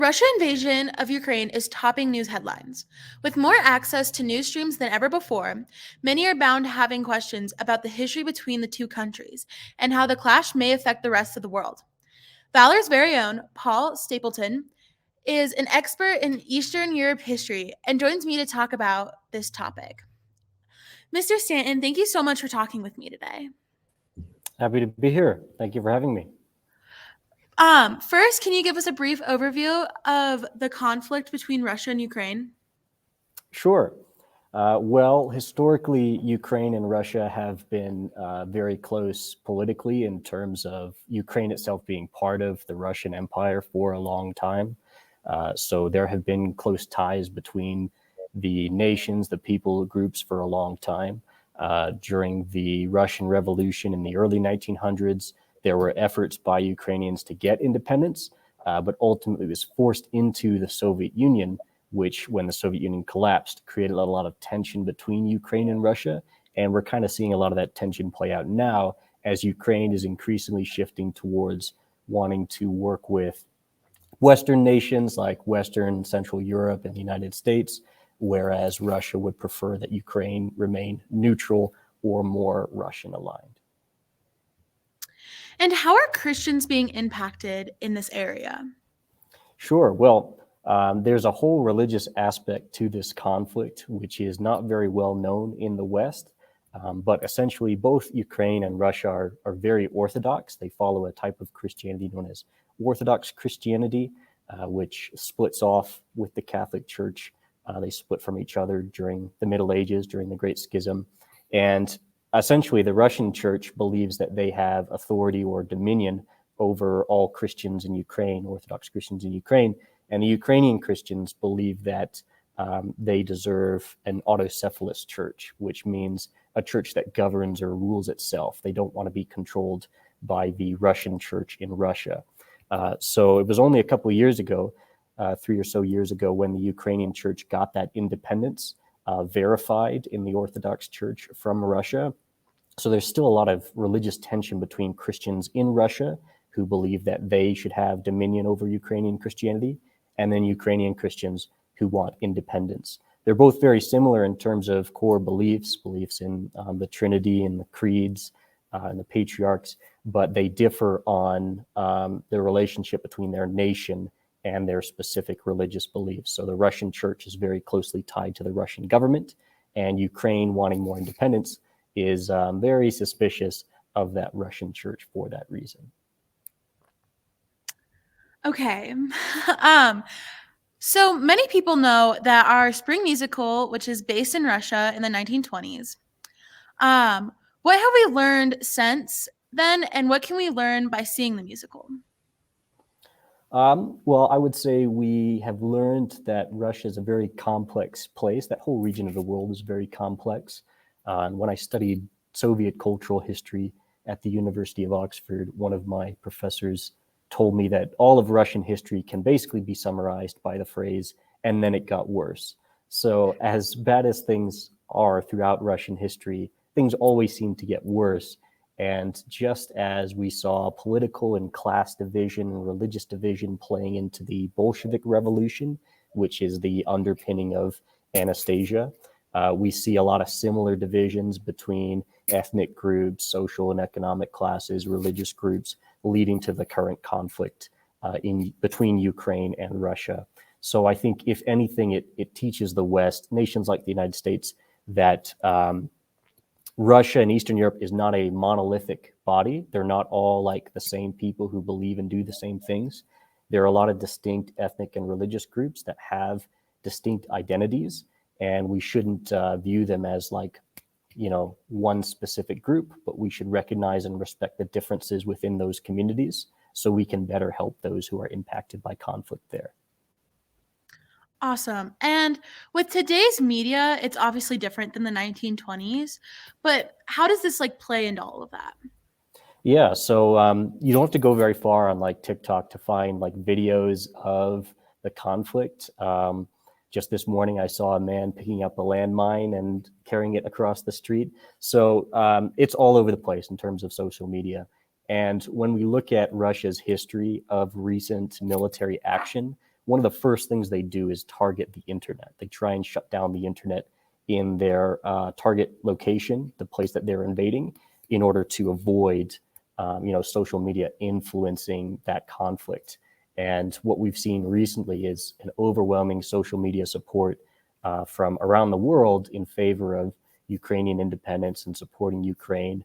Russia's invasion of Ukraine is topping news headlines. With more access to news streams than ever before, many are bound to having questions about the history between the two countries and how the clash may affect the rest of the world. Valor's very own Paul Stapleton is an expert in Eastern Europe history and joins me to talk about this topic. Mr. Stanton, thank you so much for talking with me today. Happy to be here. Thank you for having me. First, can you give us a brief overview of the conflict between Russia and Ukraine? Sure. Well, historically, Ukraine and Russia have been very close politically in terms of Ukraine itself being part of the Russian Empire for a long time. So there have been close ties between the nations, the people groups for a long time. During the Russian Revolution in the early 1900s, there were efforts by Ukrainians to get independence, but ultimately was forced into the Soviet Union, which, when the Soviet Union collapsed, created a lot of tension between Ukraine and Russia. And we're kind of seeing a lot of that tension play out now as Ukraine is increasingly shifting towards wanting to work with Western nations like Western, Central Europe, and the United States, whereas Russia would prefer that Ukraine remain neutral or more Russian aligned. And how are Christians being impacted in this area? Sure. Well, there's a whole religious aspect to this conflict, which is not very well known in the West. But essentially, both Ukraine and Russia are very Orthodox. They follow a type of Christianity known as Orthodox Christianity, which splits off with the Catholic Church. They split from each other during the Middle Ages, during the Great Schism. And essentially, the Russian Church believes that they have authority or dominion over all Christians in Ukraine, Orthodox Christians in Ukraine. And the Ukrainian Christians believe that they deserve an autocephalous church, which means a church that governs or rules itself. They don't want to be controlled by the Russian church in Russia. So it was only a couple of years ago, 3 or so years ago, when the Ukrainian church got that independence verified in the Orthodox Church from Russia. So there's still a lot of religious tension between Christians in Russia who believe that they should have dominion over Ukrainian Christianity, and then Ukrainian Christians who want independence. They're both very similar in terms of core beliefs in the Trinity and the creeds and the patriarchs, but they differ on the relationship between their nation and their specific religious beliefs. So the Russian church is very closely tied to the Russian government, and Ukraine, wanting more independence, is very suspicious of that Russian church for that reason. Okay. So many people know that our spring musical, which is based in Russia in the 1920s, what have we learned since then, and what can we learn by seeing the musical? Well, I would say we have learned that Russia is a very complex place. That whole region of the world is very complex. And when I studied Soviet cultural history at the University of Oxford, one of my professors told me that all of Russian history can basically be summarized by the phrase, "and then it got worse." So as bad as things are throughout Russian history, things always seem to get worse. And just as we saw political and class division and religious division playing into the Bolshevik Revolution, which is the underpinning of Anastasia, we see a lot of similar divisions between ethnic groups, social and economic classes, religious groups, leading to the current conflict between Ukraine and Russia. So I think, if anything, it teaches the West, nations like the United States, that Russia and Eastern Europe is not a monolithic body. They're not all like the same people who believe and do the same things. There are a lot of distinct ethnic and religious groups that have distinct identities, and we shouldn't view them as one specific group, but we should recognize and respect the differences within those communities so we can better help those who are impacted by conflict there. Awesome. And with today's media, it's obviously different than the 1920s, but how does this play into all of that? Yeah, so you don't have to go very far on TikTok to find videos of the conflict. Just this morning, I saw a man picking up a landmine and carrying it across the street. So it's all over the place in terms of social media. And when we look at Russia's history of recent military action, one of the first things they do is target the internet. They try and shut down the internet in their target location, the place that they're invading, in order to avoid social media influencing that conflict. And what we've seen recently is an overwhelming social media support from around the world in favor of Ukrainian independence and supporting Ukraine.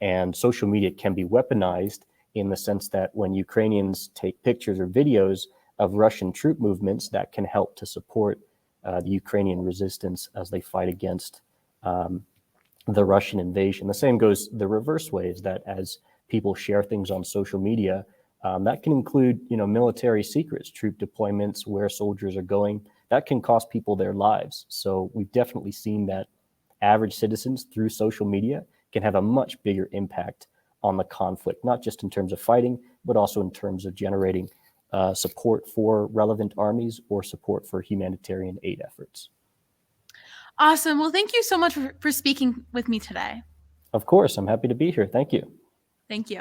And social media can be weaponized in the sense that when Ukrainians take pictures or videos of Russian troop movements, that can help to support the Ukrainian resistance as they fight against the Russian invasion. The same goes the reverse way, is that as people share things on social media, that can include, military secrets, troop deployments, where soldiers are going. That can cost people their lives. So we've definitely seen that average citizens through social media can have a much bigger impact on the conflict, not just in terms of fighting, but also in terms of generating support for relevant armies or support for humanitarian aid efforts. Awesome. Well, thank you so much for speaking with me today. Of course, I'm happy to be here. Thank you. Thank you.